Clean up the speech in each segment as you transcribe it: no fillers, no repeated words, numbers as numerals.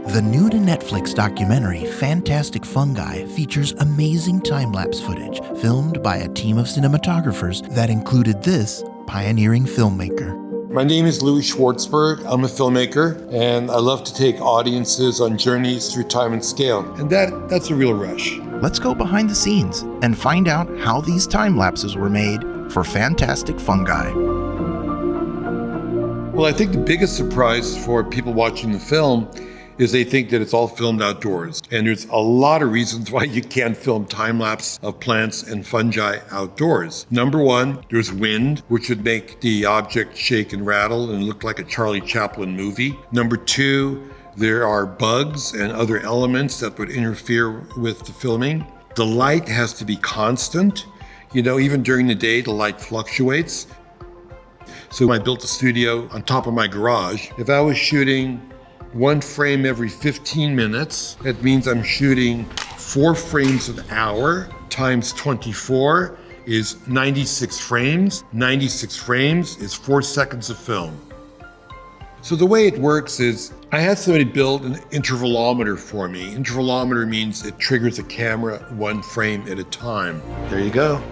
The new to Netflix documentary Fantastic Fungi features amazing time-lapse footage filmed by a team of cinematographers that included this pioneering filmmaker. My name is Louie Schwartzberg. I'm a filmmaker, and I love to take audiences on journeys through time and scale, and that's a real rush. Let's go behind the scenes and find out how these time lapses were made for Fantastic Fungi. Well, I think the biggest surprise for people watching the film is they think that it's all filmed outdoors. And there's a lot of reasons why you can't film time-lapse of plants and fungi outdoors. Number one, there's wind, which would make the object shake and rattle and look like a Charlie Chaplin movie. Number two, there are bugs and other elements that would interfere with the filming. The light has to be constant. Even during the day, the light fluctuates. So I built a studio on top of my garage. If I was shooting one frame every 15 minutes, that means I'm shooting 4 frames an hour times 24 is 96 frames. 96 frames is 4 seconds of film. So the way it works is I had somebody build an intervalometer for me. Intervalometer means it triggers a camera 1 frame at a time. There you go.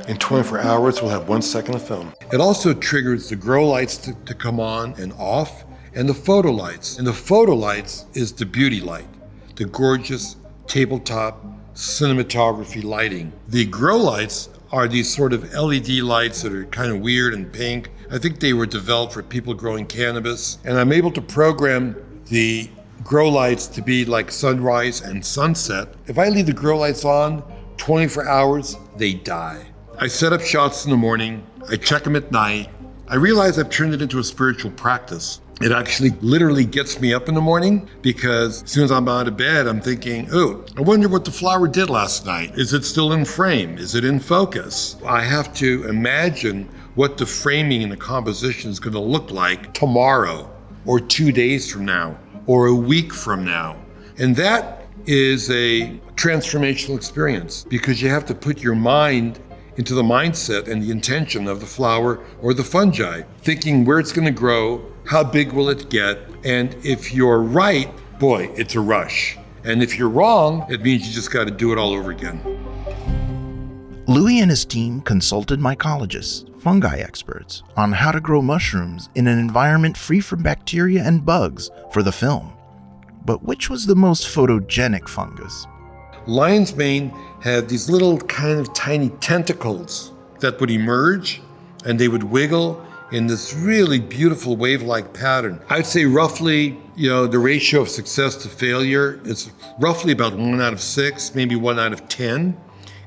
In 24 hours, we'll have 1 second of film. It also triggers the grow lights to come on and off, and the photo lights. And the photo lights is the beauty light, the gorgeous tabletop cinematography lighting. The grow lights are these sort of LED lights that are kind of weird and pink. I think they were developed for people growing cannabis. And I'm able to program the grow lights to be like sunrise and sunset. If I leave the grow lights on 24 hours, they die. I set up shots in the morning, I check them at night. I realize I've turned it into a spiritual practice. It actually literally gets me up in the morning because as soon as I'm out of bed, I'm thinking, I wonder what the flower did last night. Is it still in frame? Is it in focus? I have to imagine what the framing and the composition is going to look like tomorrow or 2 days from now or a week from now. And that is a transformational experience because you have to put your mind into the mindset and the intention of the flower or the fungi, thinking where it's going to grow, how big will it get, and if you're right, boy, it's a rush. And if you're wrong, it means you just got to do it all over again. Louie and his team consulted mycologists, fungi experts, on how to grow mushrooms in an environment free from bacteria and bugs for the film. But which was the most photogenic fungus? Lion's mane had these little kind of tiny tentacles that would emerge and they would wiggle in this really beautiful wave-like pattern. I'd say roughly, the ratio of success to failure is roughly about 1 out of 6, maybe 1 out of 10.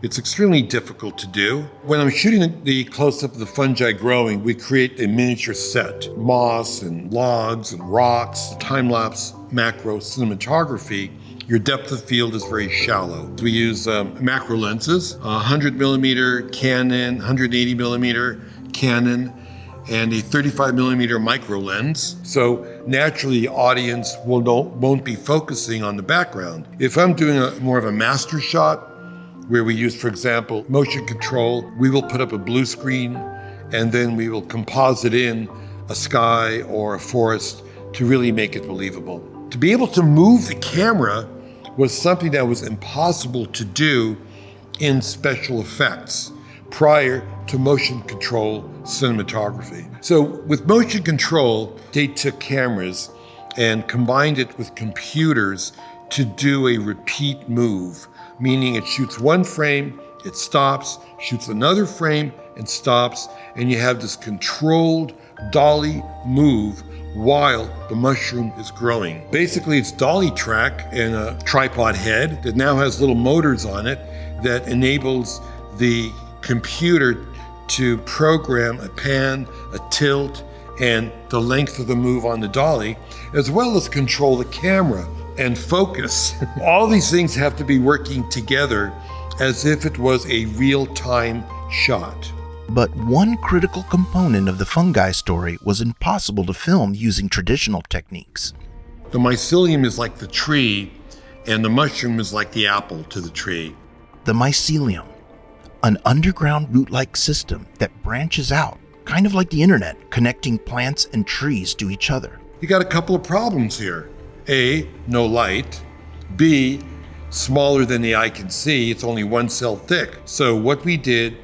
It's extremely difficult to do. When I'm shooting the close-up of the fungi growing, we create a miniature set. Moss and logs and rocks, time-lapse macro cinematography. Your depth of field is very shallow. We use macro lenses, 100 millimeter Canon, 180 millimeter Canon, and a 35 millimeter micro lens. So naturally, the audience won't be focusing on the background. If I'm doing more of a master shot, where we use, for example, motion control, we will put up a blue screen, and then we will composite in a sky or a forest to really make it believable. To be able to move the camera was something that was impossible to do in special effects prior to motion control cinematography. So with motion control, they took cameras and combined it with computers to do a repeat move, meaning it shoots 1 frame, it stops, shoots another frame, and stops, and you have this controlled dolly move while the mushroom is growing. Basically, it's dolly track and a tripod head that now has little motors on it that enables the computer to program a pan, a tilt, and the length of the move on the dolly, as well as control the camera and focus. All these things have to be working together as if it was a real-time shot. But one critical component of the fungi story was impossible to film using traditional techniques. The mycelium is like the tree, and the mushroom is like the apple to the tree. The mycelium, an underground root-like system that branches out, kind of like the internet, connecting plants and trees to each other. You got a couple of problems here. A, no light. B, smaller than the eye can see. It's only 1 cell thick. So what we did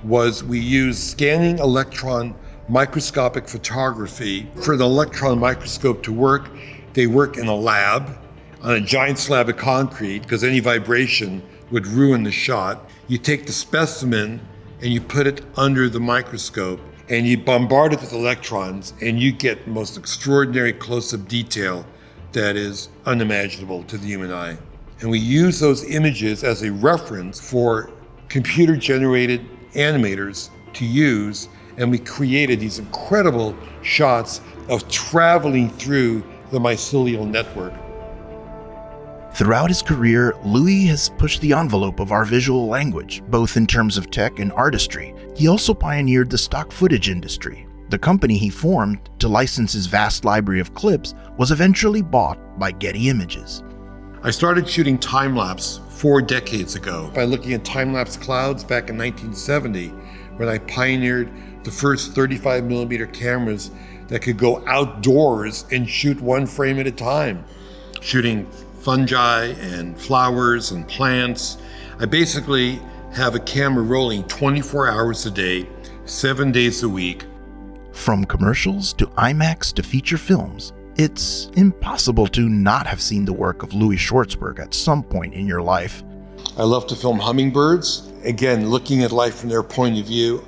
was we used scanning electron microscopic photography. For the electron microscope to work, they work in a lab on a giant slab of concrete because any vibration would ruin the shot. You take the specimen and you put it under the microscope and you bombard it with electrons and you get the most extraordinary close-up detail that is unimaginable to the human eye. And we use those images as a reference for computer-generated animators to use, and we created these incredible shots of traveling through the mycelial network. Throughout his career, Louie has pushed the envelope of our visual language, both in terms of tech and artistry. He also pioneered the stock footage industry. The company he formed to license his vast library of clips was eventually bought by Getty Images. I started shooting time-lapse 4 decades ago by looking at time-lapse clouds back in 1970, when I pioneered the first 35mm cameras that could go outdoors and shoot 1 frame at a time, shooting fungi and flowers and plants. I basically have a camera rolling 24 hours a day, 7 days a week. From commercials to IMAX to feature films, it's impossible to not have seen the work of Louie Schwartzberg at some point in your life. I love to film hummingbirds. Again, looking at life from their point of view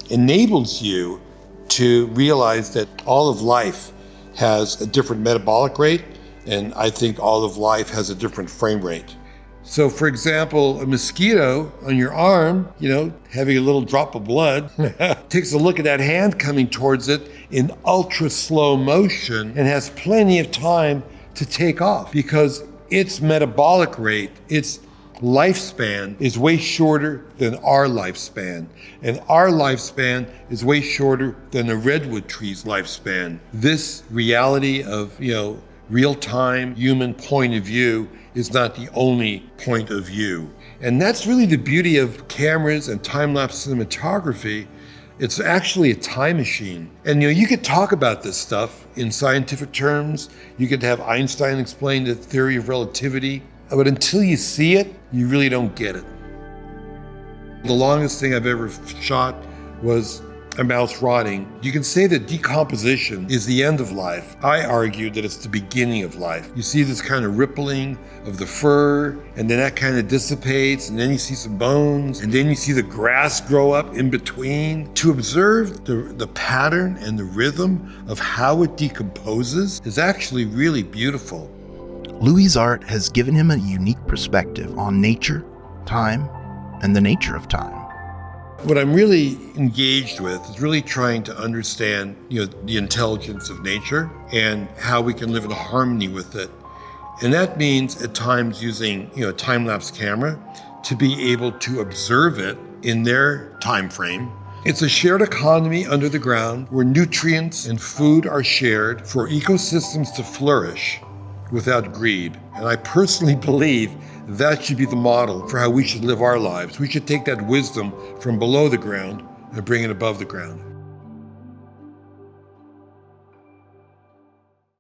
enables you to realize that all of life has a different metabolic rate, and I think all of life has a different frame rate. So for example, a mosquito on your arm, having a little drop of blood, takes a look at that hand coming towards it in ultra slow motion and has plenty of time to take off because its metabolic rate, its lifespan is way shorter than our lifespan. And our lifespan is way shorter than a redwood tree's lifespan. This reality of, real-time human point of view is not the only point of view. And that's really the beauty of cameras and time-lapse cinematography. It's actually a time machine. And you could talk about this stuff in scientific terms. You could have Einstein explain the theory of relativity. But until you see it, you really don't get it. The longest thing I've ever shot was a mouse rotting. You can say that decomposition is the end of life. I argue that it's the beginning of life. You see this kind of rippling of the fur, and then that kind of dissipates, and then you see some bones, and then you see the grass grow up in between. To observe the pattern and the rhythm of how it decomposes is actually really beautiful. Louie's art has given him a unique perspective on nature, time, and the nature of time. What I'm really engaged with is really trying to understand, the intelligence of nature and how we can live in harmony with it. And that means at times using, a time-lapse camera to be able to observe it in their time frame. It's a shared economy under the ground where nutrients and food are shared for ecosystems to flourish without greed. And I personally believe that should be the model for how we should live our lives. We should take that wisdom from below the ground and bring it above the ground.